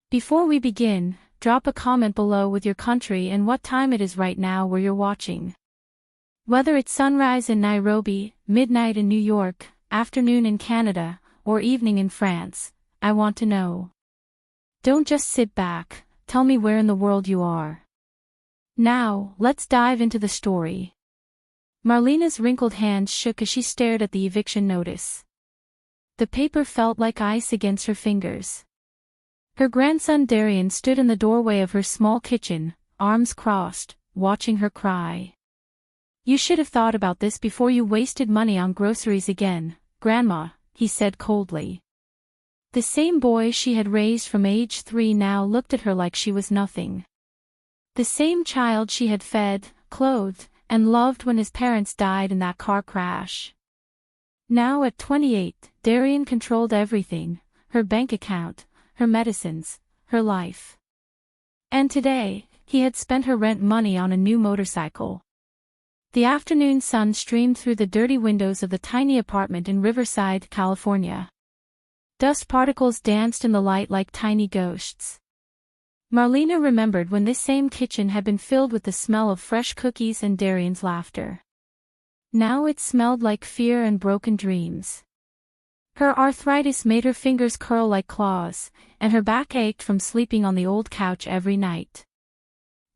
Before we begin, drop a comment below with your country and what time it is right now where you're watching. Whether it's sunrise in Nairobi, midnight in New York, afternoon in Canada, or evening in France, I want to know. Don't just sit back, tell me where in the world you are. Now, let's dive into the story. Marlena's wrinkled hands shook as she stared at the eviction notice. The paper felt like ice against her fingers. Her grandson Darian stood in the doorway of her small kitchen, arms crossed, watching her cry. "You should have thought about this before you wasted money on groceries again, Grandma," he said coldly. The same boy she had raised from age 3 now looked at her like she was nothing. The same child she had fed, clothed, and loved when his parents died in that car crash. Now at 28, Darian controlled everything, her bank account, her medicines, her life. And today, he had spent her rent money on a new motorcycle. The afternoon sun streamed through the dirty windows of the tiny apartment in Riverside, California. Dust particles danced in the light like tiny ghosts. Marlena remembered when this same kitchen had been filled with the smell of fresh cookies and Darian's laughter. Now it smelled like fear and broken dreams. Her arthritis made her fingers curl like claws, and her back ached from sleeping on the old couch every night.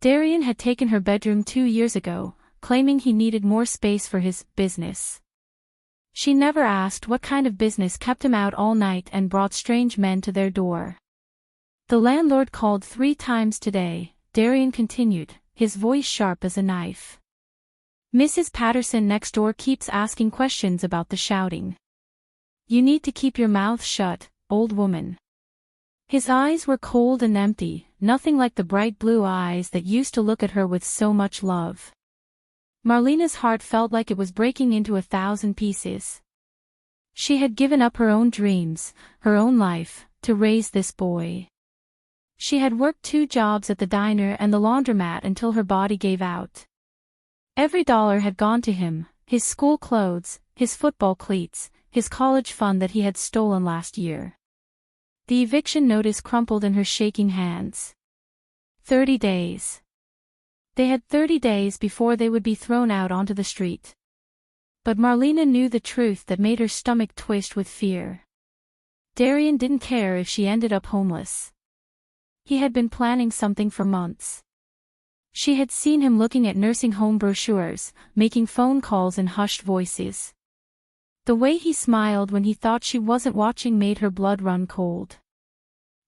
Darian had taken her bedroom 2 years ago, claiming he needed more space for his business. She never asked what kind of business kept him out all night and brought strange men to their door. The landlord called 3 times today, Darian continued, his voice sharp as a knife. Mrs. Patterson next door keeps asking questions about the shouting. "You need to keep your mouth shut, old woman." His eyes were cold and empty, nothing like the bright blue eyes that used to look at her with so much love. Marlena's heart felt like it was breaking into 1,000 pieces. She had given up her own dreams, her own life, to raise this boy. She had worked 2 jobs at the diner and the laundromat until her body gave out. Every dollar had gone to him, his school clothes, his football cleats, his college fund that he had stolen last year. The eviction notice crumpled in her shaking hands. 30 days. They had 30 days before they would be thrown out onto the street. But Marlena knew the truth that made her stomach twist with fear. Darian didn't care if she ended up homeless. He had been planning something for months. She had seen him looking at nursing home brochures, making phone calls in hushed voices. The way he smiled when he thought she wasn't watching made her blood run cold.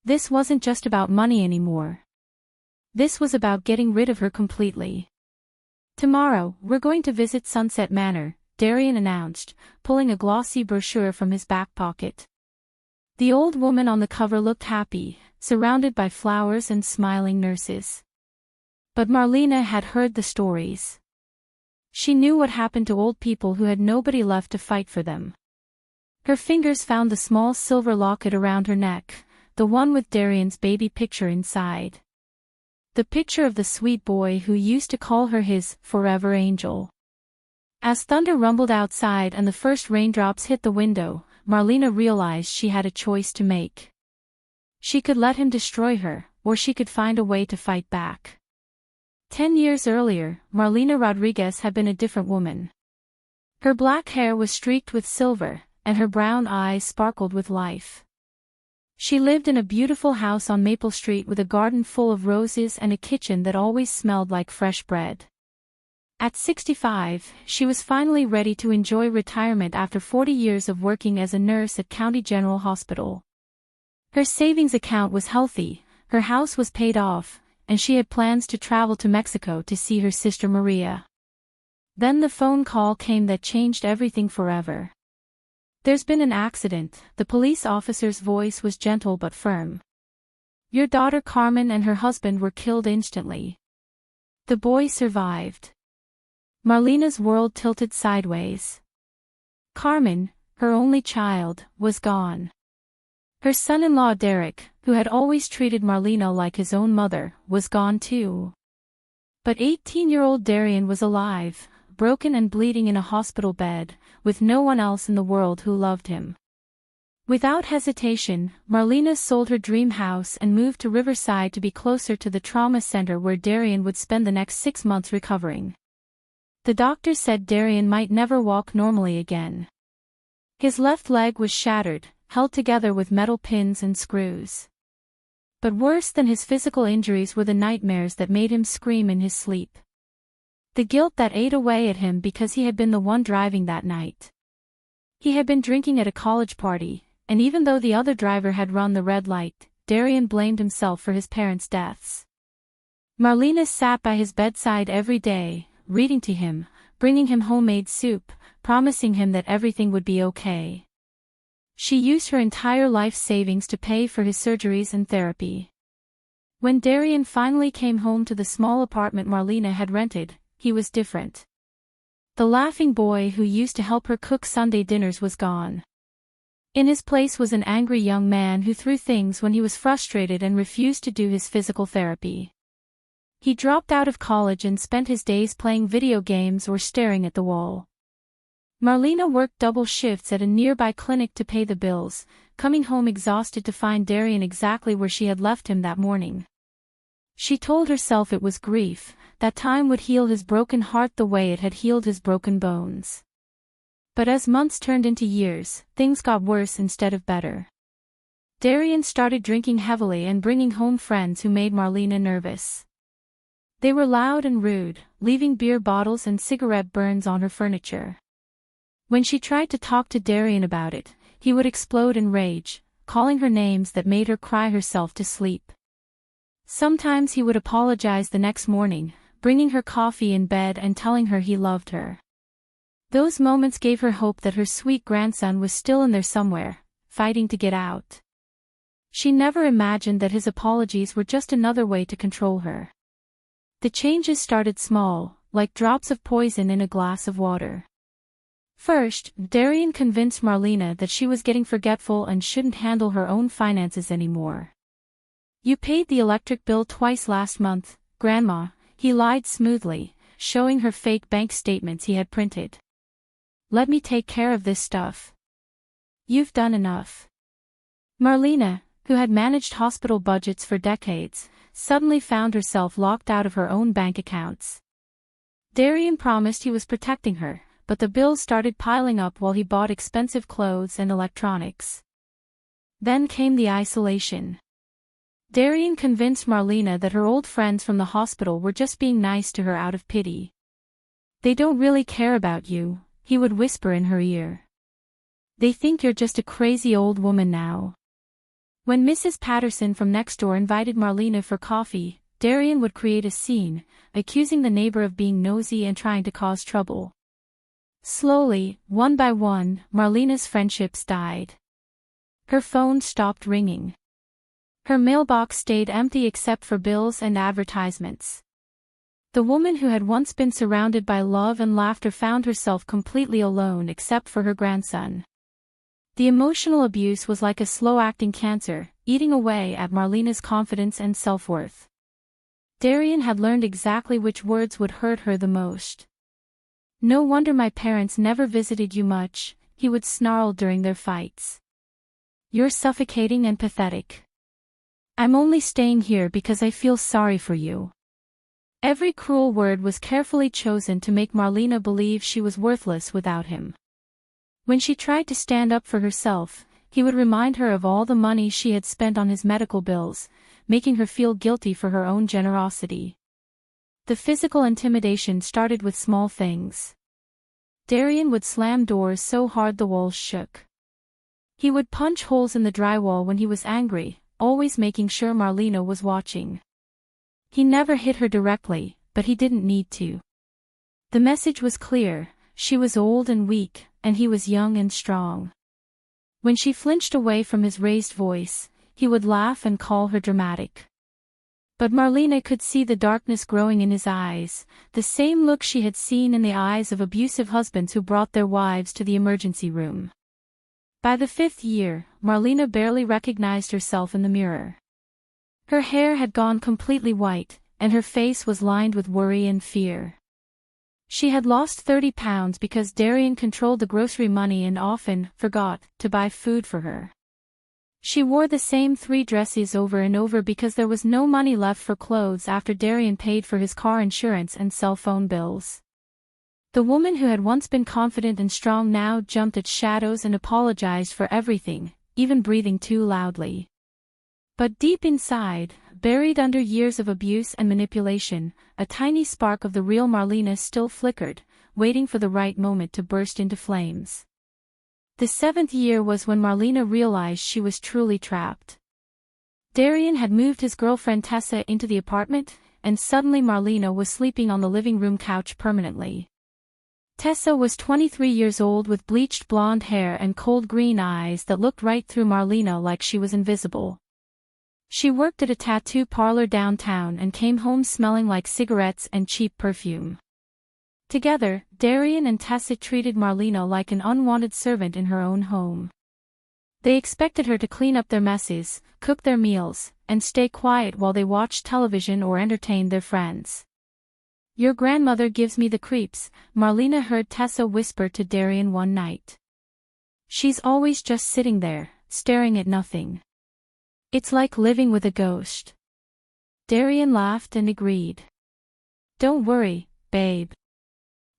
This wasn't just about money anymore. This was about getting rid of her completely. "Tomorrow, we're going to visit Sunset Manor," Darian announced, pulling a glossy brochure from his back pocket. The old woman on the cover looked happy, surrounded by flowers and smiling nurses. But Marlena had heard the stories. She knew what happened to old people who had nobody left to fight for them. Her fingers found the small silver locket around her neck, the one with Darian's baby picture inside. The picture of the sweet boy who used to call her his forever angel. As thunder rumbled outside and the first raindrops hit the window, Marlena realized she had a choice to make. She could let him destroy her, or she could find a way to fight back. 10 years earlier, Marlena Rodriguez had been a different woman. Her black hair was streaked with silver, and her brown eyes sparkled with life. She lived in a beautiful house on Maple Street with a garden full of roses and a kitchen that always smelled like fresh bread. At 65, she was finally ready to enjoy retirement after 40 years of working as a nurse at County General Hospital. Her savings account was healthy, her house was paid off, and she had plans to travel to Mexico to see her sister Maria. Then the phone call came that changed everything forever. "There's been an accident," the police officer's voice was gentle but firm. "Your daughter Carmen and her husband were killed instantly. The boy survived." Marlena's world tilted sideways. Carmen, her only child, was gone. Her son-in-law Derek, who had always treated Marlena like his own mother, was gone too. But 18-year-old Darian was alive, broken and bleeding in a hospital bed, with no one else in the world who loved him. Without hesitation, Marlena sold her dream house and moved to Riverside to be closer to the trauma center where Darian would spend the next 6 months recovering. The doctor said Darian might never walk normally again. His left leg was shattered, held together with metal pins and screws. But worse than his physical injuries were the nightmares that made him scream in his sleep. The guilt that ate away at him because he had been the one driving that night. He had been drinking at a college party, and even though the other driver had run the red light, Darian blamed himself for his parents' deaths. Marlena sat by his bedside every day, reading to him, bringing him homemade soup, promising him that everything would be okay. She used her entire life savings to pay for his surgeries and therapy. When Darian finally came home to the small apartment Marlena had rented, he was different. The laughing boy who used to help her cook Sunday dinners was gone. In his place was an angry young man who threw things when he was frustrated and refused to do his physical therapy. He dropped out of college and spent his days playing video games or staring at the wall. Marlena worked double shifts at a nearby clinic to pay the bills, coming home exhausted to find Darian exactly where she had left him that morning. She told herself it was grief, that time would heal his broken heart the way it had healed his broken bones. But as months turned into years, things got worse instead of better. Darian started drinking heavily and bringing home friends who made Marlena nervous. They were loud and rude, leaving beer bottles and cigarette burns on her furniture. When she tried to talk to Darian about it, he would explode in rage, calling her names that made her cry herself to sleep. Sometimes he would apologize the next morning, bringing her coffee in bed and telling her he loved her. Those moments gave her hope that her sweet grandson was still in there somewhere, fighting to get out. She never imagined that his apologies were just another way to control her. The changes started small, like drops of poison in a glass of water. First, Darian convinced Marlena that she was getting forgetful and shouldn't handle her own finances anymore. "You paid the electric bill twice last month, Grandma," he lied smoothly, showing her fake bank statements he had printed. "Let me take care of this stuff. You've done enough." Marlena, who had managed hospital budgets for decades, suddenly found herself locked out of her own bank accounts. Darian promised he was protecting her, but the bills started piling up while he bought expensive clothes and electronics. Then came the isolation. Darian convinced Marlena that her old friends from the hospital were just being nice to her out of pity. "They don't really care about you," he would whisper in her ear. "They think you're just a crazy old woman now." When Mrs. Patterson from next door invited Marlena for coffee, Darian would create a scene, accusing the neighbor of being nosy and trying to cause trouble. Slowly, one by one, Marlena's friendships died. Her phone stopped ringing. Her mailbox stayed empty except for bills and advertisements. The woman who had once been surrounded by love and laughter found herself completely alone except for her grandson. The emotional abuse was like a slow-acting cancer, eating away at Marlena's confidence and self-worth. Darian had learned exactly which words would hurt her the most. "No wonder my parents never visited you much," he would snarl during their fights. "You're suffocating and pathetic. I'm only staying here because I feel sorry for you." Every cruel word was carefully chosen to make Marlena believe she was worthless without him. When she tried to stand up for herself, he would remind her of all the money she had spent on his medical bills, making her feel guilty for her own generosity. The physical intimidation started with small things. Darian would slam doors so hard the walls shook. He would punch holes in the drywall when he was angry, always making sure Marlena was watching. He never hit her directly, but he didn't need to. The message was clear: she was old and weak, and he was young and strong. When she flinched away from his raised voice, he would laugh and call her dramatic. But Marlena could see the darkness growing in his eyes, the same look she had seen in the eyes of abusive husbands who brought their wives to the emergency room. By the 5th year, Marlena barely recognized herself in the mirror. Her hair had gone completely white, and her face was lined with worry and fear. She had lost 30 pounds because Darian controlled the grocery money and often forgot to buy food for her. She wore the same 3 dresses over and over because there was no money left for clothes after Darian paid for his car insurance and cell phone bills. The woman who had once been confident and strong now jumped at shadows and apologized for everything, even breathing too loudly. But deep inside, buried under years of abuse and manipulation, a tiny spark of the real Marlena still flickered, waiting for the right moment to burst into flames. The 7th year was when Marlena realized she was truly trapped. Darian had moved his girlfriend Tessa into the apartment, and suddenly Marlena was sleeping on the living room couch permanently. Tessa was 23 years old with bleached blonde hair and cold green eyes that looked right through Marlena like she was invisible. She worked at a tattoo parlor downtown and came home smelling like cigarettes and cheap perfume. Together, Darian and Tessa treated Marlena like an unwanted servant in her own home. They expected her to clean up their messes, cook their meals, and stay quiet while they watched television or entertained their friends. "Your grandmother gives me the creeps," Marlena heard Tessa whisper to Darian one night. "She's always just sitting there, staring at nothing. It's like living with a ghost." Darian laughed and agreed. "Don't worry, babe.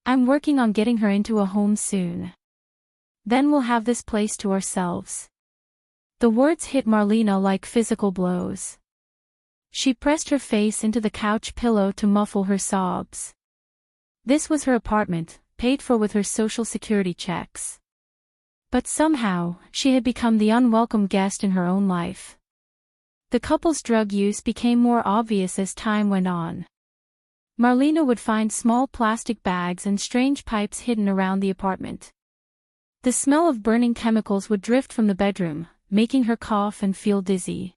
I'm working on getting her into a home soon. Then we'll have this place to ourselves." The words hit Marlena like physical blows. She pressed her face into the couch pillow to muffle her sobs. This was her apartment, paid for with her social security checks. But somehow, she had become the unwelcome guest in her own life. The couple's drug use became more obvious as time went on. Marlena would find small plastic bags and strange pipes hidden around the apartment. The smell of burning chemicals would drift from the bedroom, making her cough and feel dizzy.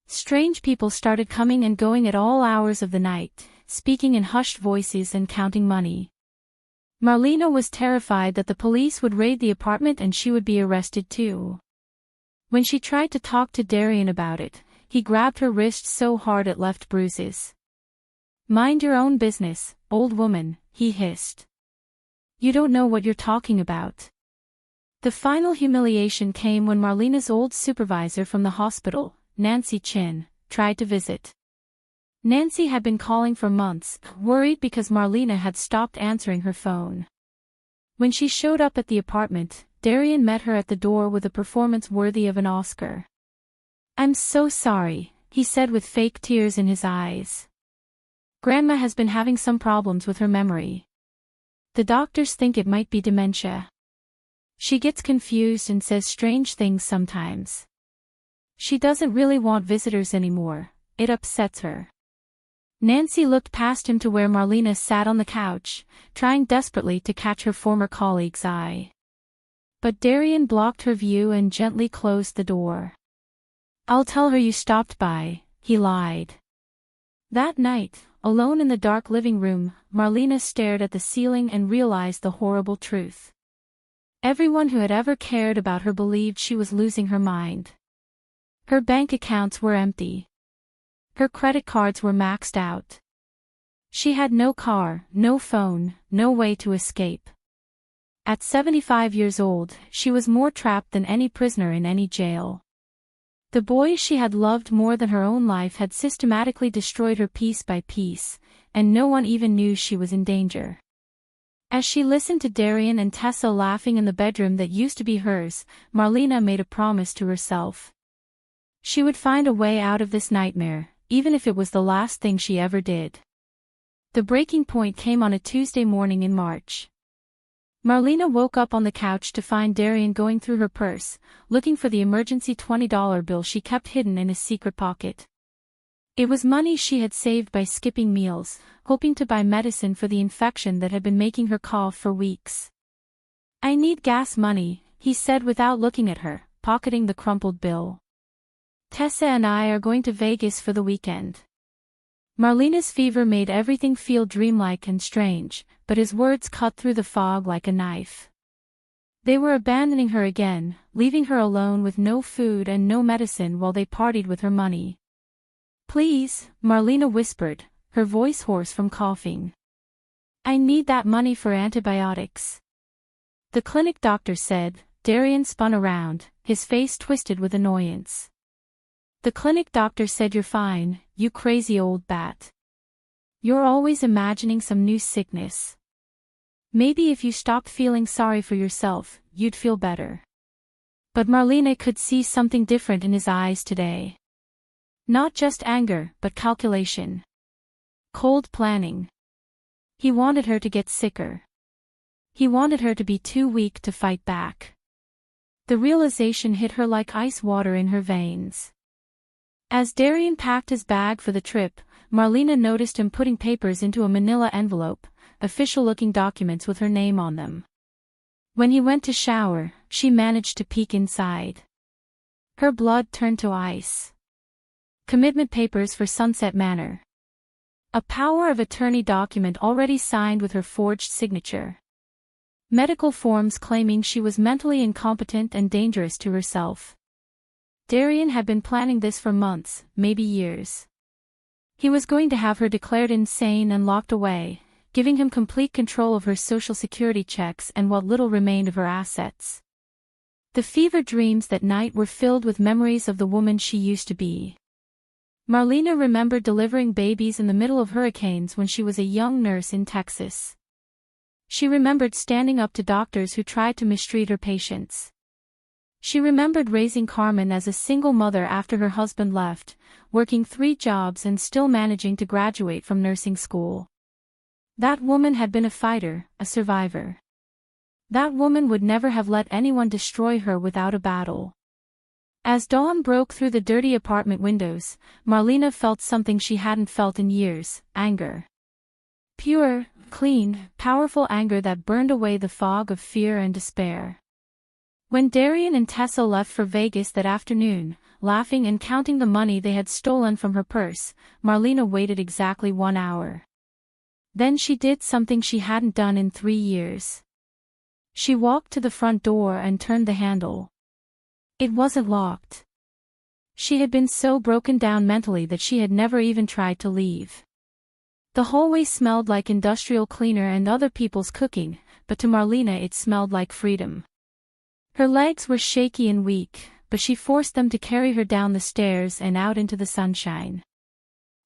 Strange people started coming and going at all hours of the night, speaking in hushed voices and counting money. Marlena was terrified that the police would raid the apartment and she would be arrested too. When she tried to talk to Darian about it, he grabbed her wrist so hard it left bruises. "Mind your own business, old woman," he hissed. "You don't know what you're talking about." The final humiliation came when Marlena's old supervisor from the hospital, Nancy Chin, tried to visit. Nancy had been calling for months, worried because Marlena had stopped answering her phone. When she showed up at the apartment, Darian met her at the door with a performance worthy of an Oscar. "I'm so sorry," he said with fake tears in his eyes. "Grandma has been having some problems with her memory. The doctors think it might be dementia. She gets confused and says strange things sometimes. She doesn't really want visitors anymore, it upsets her." Nancy looked past him to where Marlena sat on the couch, trying desperately to catch her former colleague's eye. But Darian blocked her view and gently closed the door. "I'll tell her you stopped by," he lied. That night, alone in the dark living room, Marlena stared at the ceiling and realized the horrible truth. Everyone who had ever cared about her believed she was losing her mind. Her bank accounts were empty. Her credit cards were maxed out. She had no car, no phone, no way to escape. At 75 years old, she was more trapped than any prisoner in any jail. The boy she had loved more than her own life had systematically destroyed her piece by piece, and no one even knew she was in danger. As she listened to Darian and Tessa laughing in the bedroom that used to be hers, Marlena made a promise to herself. She would find a way out of this nightmare, even if it was the last thing she ever did. The breaking point came on a Tuesday morning in March. Marlena woke up on the couch to find Darian going through her purse, looking for the emergency $20 bill she kept hidden in his secret pocket. It was money she had saved by skipping meals, hoping to buy medicine for the infection that had been making her cough for weeks. "I need gas money," he said without looking at her, pocketing the crumpled bill. "Tessa and I are going to Vegas for the weekend." Marlena's fever made everything feel dreamlike and strange, but his words cut through the fog like a knife. They were abandoning her again, leaving her alone with no food and no medicine while they partied with her money. "Please," Marlena whispered, her voice hoarse from coughing. "I need that money for antibiotics." The clinic doctor said. Darian spun around, his face twisted with annoyance. The clinic doctor said you're fine, you crazy old bat. You're always imagining some new sickness. Maybe if you stopped feeling sorry for yourself, you'd feel better. But Marlena could see something different in his eyes today. Not just anger, but calculation. Cold planning. He wanted her to get sicker. He wanted her to be too weak to fight back. The realization hit her like ice water in her veins. As Darian packed his bag for the trip, Marlena noticed him putting papers into a manila envelope, official-looking documents with her name on them. When he went to shower, she managed to peek inside. Her blood turned to ice. Commitment papers for Sunset Manor. A power of attorney document already signed with her forged signature. Medical forms claiming she was mentally incompetent and dangerous to herself. Darian had been planning this for months, maybe years. He was going to have her declared insane and locked away, giving him complete control of her social security checks and what little remained of her assets. The fever dreams that night were filled with memories of the woman she used to be. Marlena remembered delivering babies in the middle of hurricanes when she was a young nurse in Texas. She remembered standing up to doctors who tried to mistreat her patients. She remembered raising Carmen as a single mother after her husband left, working 3 jobs and still managing to graduate from nursing school. That woman had been a fighter, a survivor. That woman would never have let anyone destroy her without a battle. As dawn broke through the dirty apartment windows, Marlena felt something she hadn't felt in years: anger. Pure, clean, powerful anger that burned away the fog of fear and despair. When Darian and Tessa left for Vegas that afternoon, laughing and counting the money they had stolen from her purse, Marlena waited exactly 1 hour. Then she did something she hadn't done in 3 years. She walked to the front door and turned the handle. It wasn't locked. She had been so broken down mentally that she had never even tried to leave. The hallway smelled like industrial cleaner and other people's cooking, but to Marlena it smelled like freedom. Her legs were shaky and weak, but she forced them to carry her down the stairs and out into the sunshine.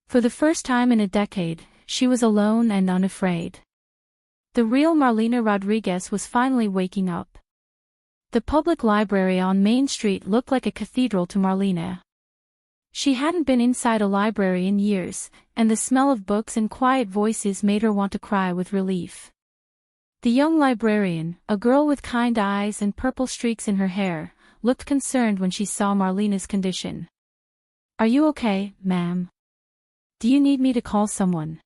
For the first time in a decade, she was alone and unafraid. The real Marlena Rodriguez was finally waking up. The public library on Main Street looked like a cathedral to Marlena. She hadn't been inside a library in years, and the smell of books and quiet voices made her want to cry with relief. The young librarian, a girl with kind eyes and purple streaks in her hair, looked concerned when she saw Marlena's condition. "Are you okay, ma'am? Do you need me to call someone?"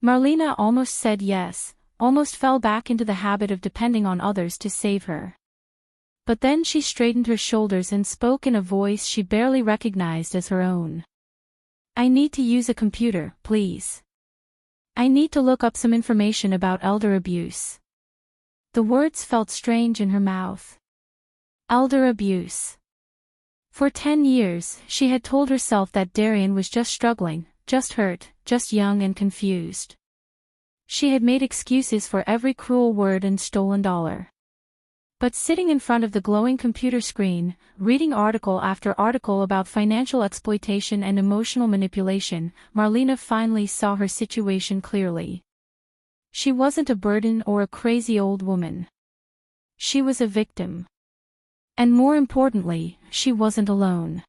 Marlena almost said yes, almost fell back into the habit of depending on others to save her. But then she straightened her shoulders and spoke in a voice she barely recognized as her own. "I need to use a computer, please. I need to look up some information about elder abuse." The words felt strange in her mouth. Elder abuse. For 10 years, she had told herself that Darian was just struggling, just hurt, just young and confused. She had made excuses for every cruel word and stolen dollar. But sitting in front of the glowing computer screen, reading article after article about financial exploitation and emotional manipulation, Marlena finally saw her situation clearly. She wasn't a burden or a crazy old woman. She was a victim. And more importantly, she wasn't alone.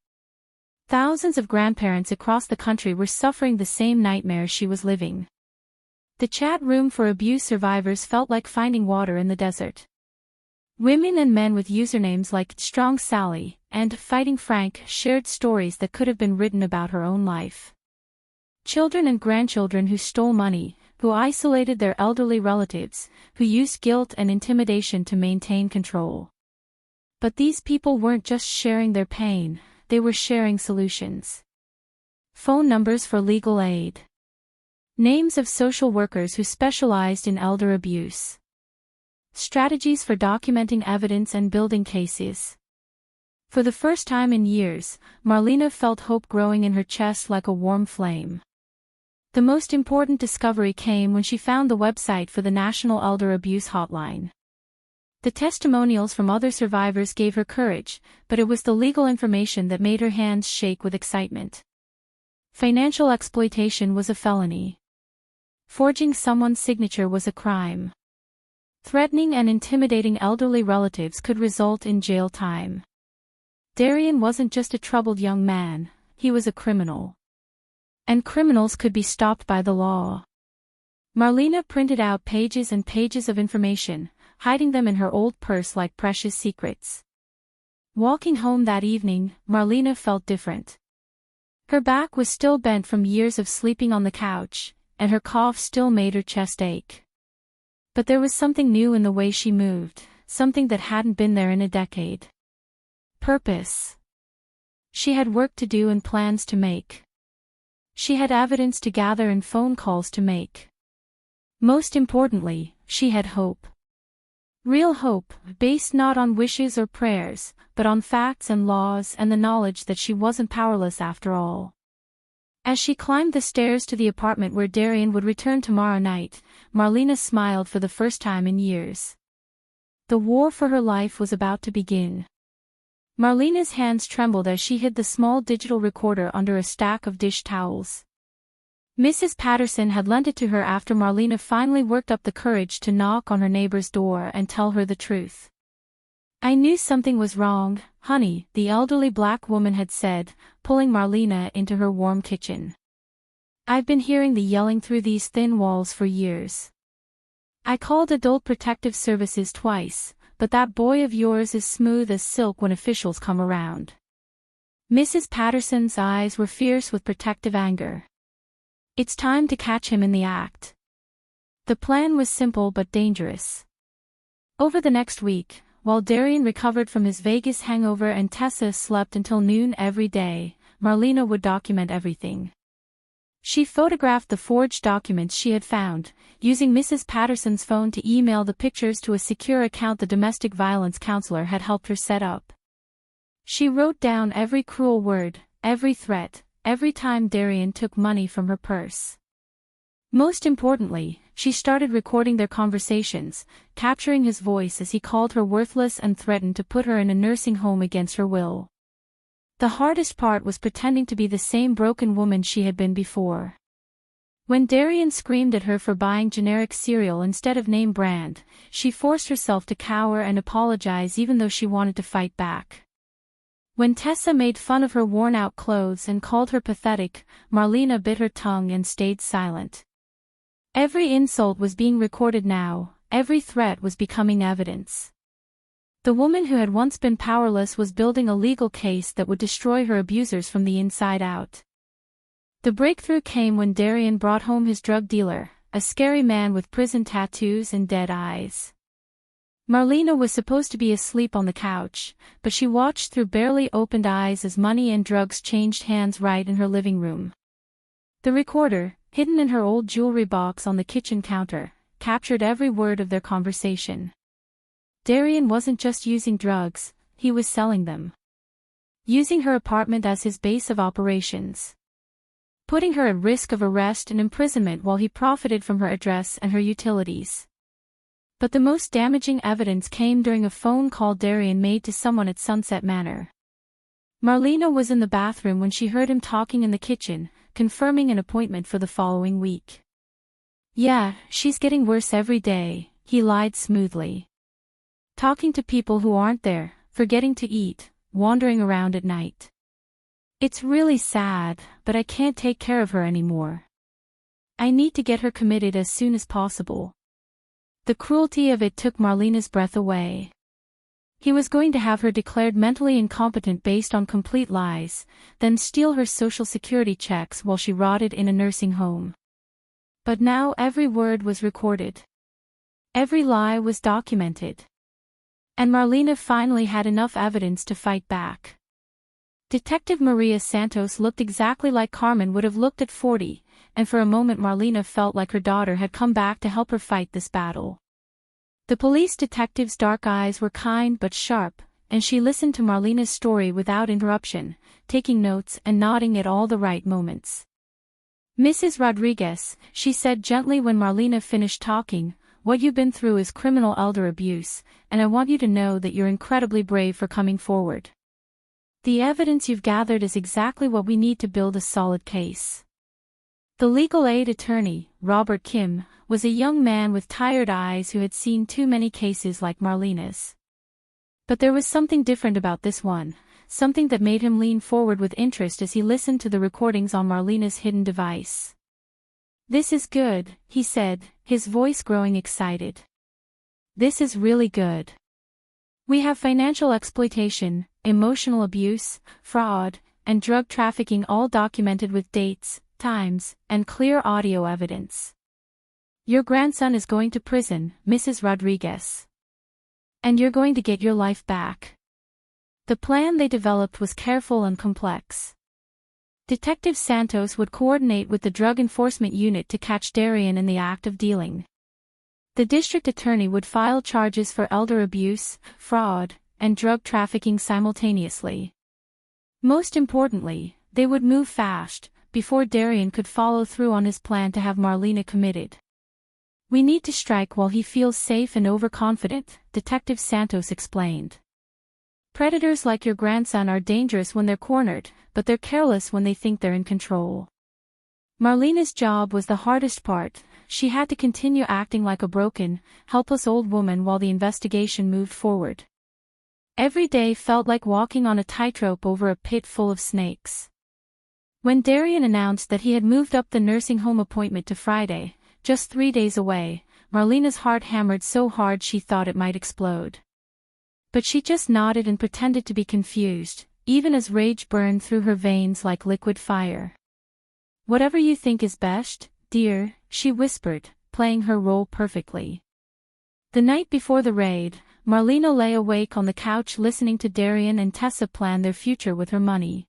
Thousands of grandparents across the country were suffering the same nightmare she was living. The chat room for abuse survivors felt like finding water in the desert. Women and men with usernames like Strong Sally and Fighting Frank shared stories that could have been written about her own life. Children and grandchildren who stole money, who isolated their elderly relatives, who used guilt and intimidation to maintain control. But these people weren't just sharing their pain, they were sharing solutions. Phone numbers for legal aid. Names of social workers who specialized in elder abuse. Strategies for documenting evidence and building cases. For the first time in years, Marlena felt hope growing in her chest like a warm flame. The most important discovery came when she found the website for the National Elder Abuse Hotline. The testimonials from other survivors gave her courage, but it was the legal information that made her hands shake with excitement. Financial exploitation was a felony. Forging someone's signature was a crime. Threatening and intimidating elderly relatives could result in jail time. Darian wasn't just a troubled young man, he was a criminal. And criminals could be stopped by the law. Marlena printed out pages and pages of information, hiding them in her old purse like precious secrets. Walking home that evening, Marlena felt different. Her back was still bent from years of sleeping on the couch, and her cough still made her chest ache. But there was something new in the way she moved, something that hadn't been there in a decade. Purpose. She had work to do and plans to make. She had evidence to gather and phone calls to make. Most importantly, she had hope. Real hope, based not on wishes or prayers, but on facts and laws and the knowledge that she wasn't powerless after all. As she climbed the stairs to the apartment where Darian would return tomorrow night, Marlena smiled for the first time in years. The war for her life was about to begin. Marlena's hands trembled as she hid the small digital recorder under a stack of dish towels. Mrs. Patterson had lent it to her after Marlena finally worked up the courage to knock on her neighbor's door and tell her the truth. "I knew something was wrong, honey," the elderly black woman had said, pulling Marlena into her warm kitchen. "I've been hearing the yelling through these thin walls for years. I called Adult Protective Services twice, but that boy of yours is smooth as silk when officials come around." Mrs. Patterson's eyes were fierce with protective anger. "It's time to catch him in the act." The plan was simple but dangerous. Over the next week, while Darian recovered from his Vegas hangover and Tessa slept until noon every day, Marlena would document everything. She photographed the forged documents she had found, using Mrs. Patterson's phone to email the pictures to a secure account the domestic violence counselor had helped her set up. She wrote down every cruel word, every threat, every time Darian took money from her purse. Most importantly, she started recording their conversations, capturing his voice as he called her worthless and threatened to put her in a nursing home against her will. The hardest part was pretending to be the same broken woman she had been before. When Darian screamed at her for buying generic cereal instead of name brand, she forced herself to cower and apologize even though she wanted to fight back. When Tessa made fun of her worn-out clothes and called her pathetic, Marlena bit her tongue and stayed silent. Every insult was being recorded now, every threat was becoming evidence. The woman who had once been powerless was building a legal case that would destroy her abusers from the inside out. The breakthrough came when Darian brought home his drug dealer, a scary man with prison tattoos and dead eyes. Marlena was supposed to be asleep on the couch, but she watched through barely opened eyes as money and drugs changed hands right in her living room. The recorder, hidden in her old jewelry box on the kitchen counter, captured every word of their conversation. Darian wasn't just using drugs, he was selling them. Using her apartment as his base of operations. Putting her at risk of arrest and imprisonment while he profited from her address and her utilities. But the most damaging evidence came during a phone call Darian made to someone at Sunset Manor. Marlena was in the bathroom when she heard him talking in the kitchen, confirming an appointment for the following week. "Yeah, she's getting worse every day," he lied smoothly. "Talking to people who aren't there, forgetting to eat, wandering around at night. It's really sad, but I can't take care of her anymore. I need to get her committed as soon as possible." The cruelty of it took Marlena's breath away. He was going to have her declared mentally incompetent based on complete lies, then steal her social security checks while she rotted in a nursing home. But now every word was recorded. Every lie was documented. And Marlena finally had enough evidence to fight back. Detective Maria Santos looked exactly like Carmen would have looked at 40, and for a moment Marlena felt like her daughter had come back to help her fight this battle. The police detective's dark eyes were kind but sharp, and she listened to Marlena's story without interruption, taking notes and nodding at all the right moments. "Mrs. Rodriguez," she said gently when Marlena finished talking, what you've been through is criminal elder abuse, and I want you to know that you're incredibly brave for coming forward. The evidence you've gathered is exactly what we need to build a solid case. The legal aid attorney, Robert Kim, was a young man with tired eyes who had seen too many cases like Marlena's. But there was something different about this one, something that made him lean forward with interest as he listened to the recordings on Marlena's hidden device. "This is good," he said, his voice growing excited. "This is really good. We have financial exploitation, emotional abuse, fraud, and drug trafficking all documented with dates, times, and clear audio evidence. Your grandson is going to prison, Mrs. Rodriguez. And you're going to get your life back." The plan they developed was careful and complex. Detective Santos would coordinate with the Drug Enforcement Unit to catch Darian in the act of dealing. The district attorney would file charges for elder abuse, fraud, and drug trafficking simultaneously. Most importantly, they would move fast, before Darian could follow through on his plan to have Marlena committed. "We need to strike while he feels safe and overconfident," Detective Santos explained. "Predators like your grandson are dangerous when they're cornered, but they're careless when they think they're in control." Marlena's job was the hardest part. She had to continue acting like a broken, helpless old woman while the investigation moved forward. Every day felt like walking on a tightrope over a pit full of snakes. When Darian announced that he had moved up the nursing home appointment to Friday, just 3 days away, Marlena's heart hammered so hard she thought it might explode. But she just nodded and pretended to be confused, even as rage burned through her veins like liquid fire. "Whatever you think is best, dear," she whispered, playing her role perfectly. The night before the raid, Marlena lay awake on the couch listening to Darian and Tessa plan their future with her money.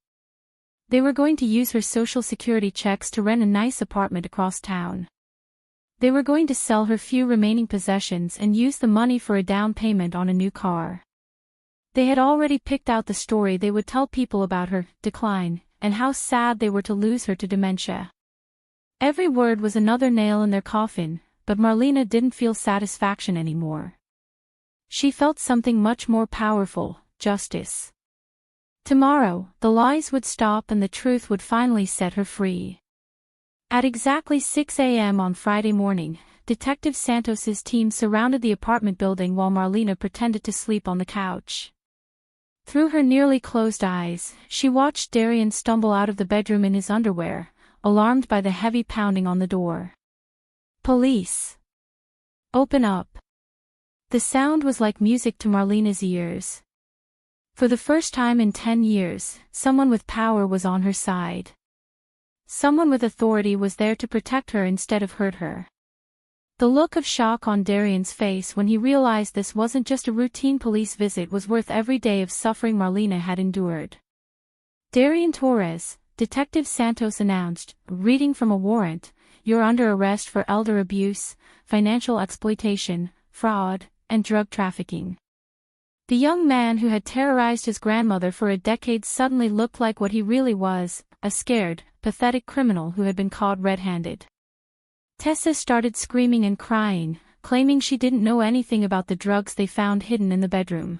They were going to use her social security checks to rent a nice apartment across town. They were going to sell her few remaining possessions and use the money for a down payment on a new car. They had already picked out the story they would tell people about her decline, and how sad they were to lose her to dementia. Every word was another nail in their coffin, but Marlena didn't feel satisfaction anymore. She felt something much more powerful, justice. Tomorrow, the lies would stop and the truth would finally set her free. At exactly 6 a.m. on Friday morning, Detective Santos's team surrounded the apartment building while Marlena pretended to sleep on the couch. Through her nearly closed eyes, she watched Darian stumble out of the bedroom in his underwear, alarmed by the heavy pounding on the door. "Police! Open up!" The sound was like music to Marlena's ears. For the first time in 10 years, someone with power was on her side. Someone with authority was there to protect her instead of hurt her. The look of shock on Darian's face when he realized this wasn't just a routine police visit was worth every day of suffering Marlena had endured. "Darian Torres," Detective Santos announced, reading from a warrant, "you're under arrest for elder abuse, financial exploitation, fraud, and drug trafficking." The young man who had terrorized his grandmother for a decade suddenly looked like what he really was, a scared, pathetic criminal who had been caught red-handed. Tessa started screaming and crying, claiming she didn't know anything about the drugs they found hidden in the bedroom.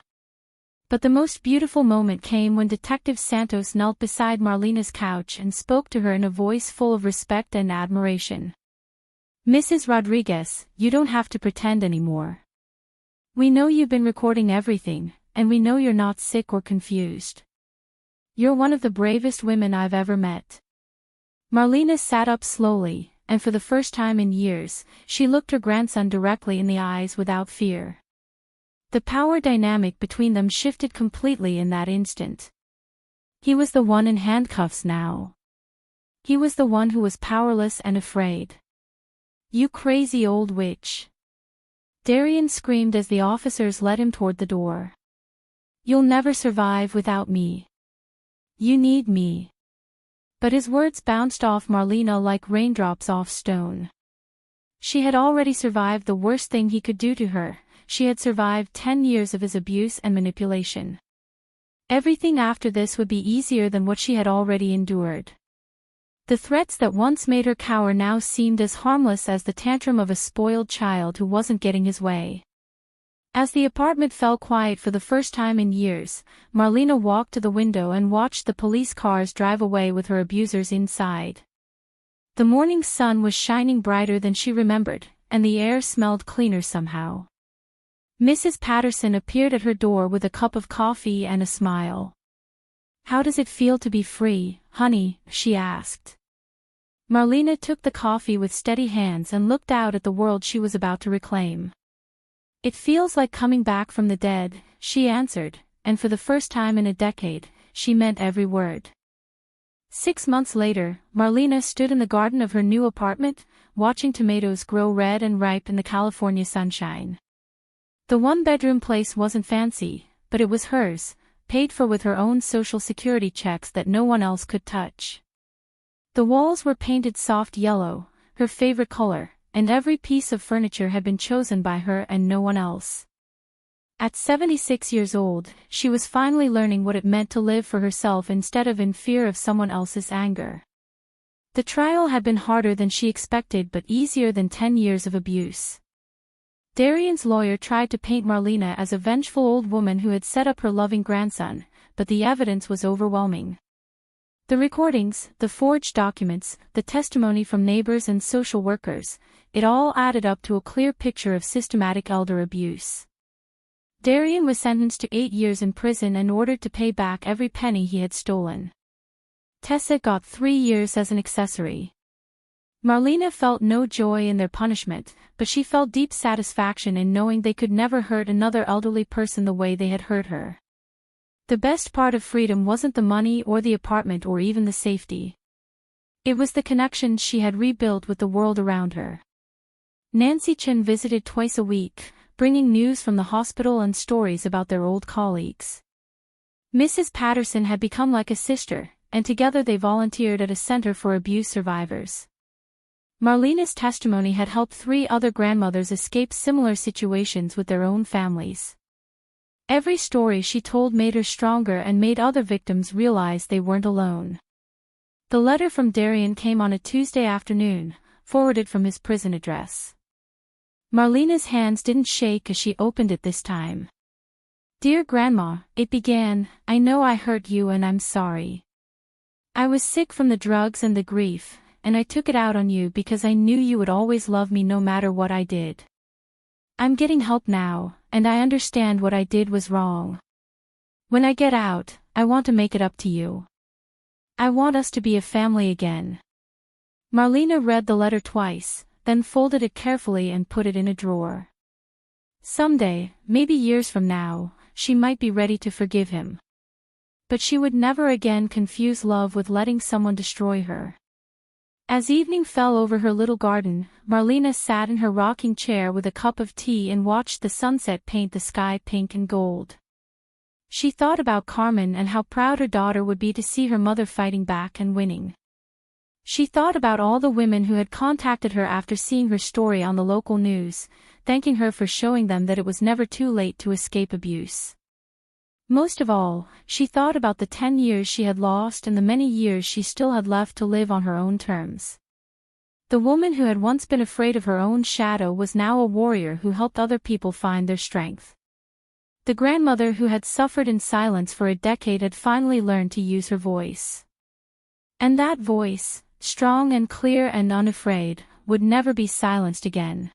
But the most beautiful moment came when Detective Santos knelt beside Marlena's couch and spoke to her in a voice full of respect and admiration. "Mrs. Rodriguez, you don't have to pretend anymore. We know you've been recording everything, and we know you're not sick or confused. You're one of the bravest women I've ever met." Marlena sat up slowly, and for the first time in years, she looked her grandson directly in the eyes without fear. The power dynamic between them shifted completely in that instant. He was the one in handcuffs now. He was the one who was powerless and afraid. "You crazy old witch!" Darian screamed as the officers led him toward the door. "You'll never survive without me. You need me." But his words bounced off Marlena like raindrops off stone. She had already survived the worst thing he could do to her. She had survived 10 years of his abuse and manipulation. Everything after this would be easier than what she had already endured. The threats that once made her cower now seemed as harmless as the tantrum of a spoiled child who wasn't getting his way. As the apartment fell quiet for the first time in years, Marlena walked to the window and watched the police cars drive away with her abusers inside. The morning sun was shining brighter than she remembered, and the air smelled cleaner somehow. Mrs. Patterson appeared at her door with a cup of coffee and a smile. "How does it feel to be free, honey?" she asked. Marlena took the coffee with steady hands and looked out at the world she was about to reclaim. "It feels like coming back from the dead," she answered, and for the first time in a decade, she meant every word. 6 months later, Marlena stood in the garden of her new apartment, watching tomatoes grow red and ripe in the California sunshine. The one-bedroom place wasn't fancy, but it was hers, paid for with her own Social Security checks that no one else could touch. The walls were painted soft yellow, her favorite color, and every piece of furniture had been chosen by her and no one else. At 76 years old, she was finally learning what it meant to live for herself instead of in fear of someone else's anger. The trial had been harder than she expected but easier than 10 years of abuse. Darian's lawyer tried to paint Marlena as a vengeful old woman who had set up her loving grandson, but the evidence was overwhelming. The recordings, the forged documents, the testimony from neighbors and social workers, it all added up to a clear picture of systematic elder abuse. Darian was sentenced to 8 years in prison and ordered to pay back every penny he had stolen. Tessa got 3 years as an accessory. Marlena felt no joy in their punishment, but she felt deep satisfaction in knowing they could never hurt another elderly person the way they had hurt her. The best part of freedom wasn't the money or the apartment or even the safety. It was the connections she had rebuilt with the world around her. Nancy Chen visited twice a week, bringing news from the hospital and stories about their old colleagues. Mrs. Patterson had become like a sister, and together they volunteered at a center for abuse survivors. Marlena's testimony had helped 3 other grandmothers escape similar situations with their own families. Every story she told made her stronger and made other victims realize they weren't alone. The letter from Darian came on a Tuesday afternoon, forwarded from his prison address. Marlena's hands didn't shake as she opened it this time. "Dear Grandma," it began, "I know I hurt you and I'm sorry. I was sick from the drugs and the grief, and I took it out on you because I knew you would always love me no matter what I did. I'm getting help now, and I understand what I did was wrong. When I get out, I want to make it up to you. I want us to be a family again." Marlena read the letter twice, then folded it carefully and put it in a drawer. Someday, maybe years from now, she might be ready to forgive him. But she would never again confuse love with letting someone destroy her. As evening fell over her little garden, Marlena sat in her rocking chair with a cup of tea and watched the sunset paint the sky pink and gold. She thought about Carmen and how proud her daughter would be to see her mother fighting back and winning. She thought about all the women who had contacted her after seeing her story on the local news, thanking her for showing them that it was never too late to escape abuse. Most of all, she thought about the 10 years she had lost and the many years she still had left to live on her own terms. The woman who had once been afraid of her own shadow was now a warrior who helped other people find their strength. The grandmother who had suffered in silence for a decade had finally learned to use her voice. And that voice, strong and clear and unafraid, would never be silenced again.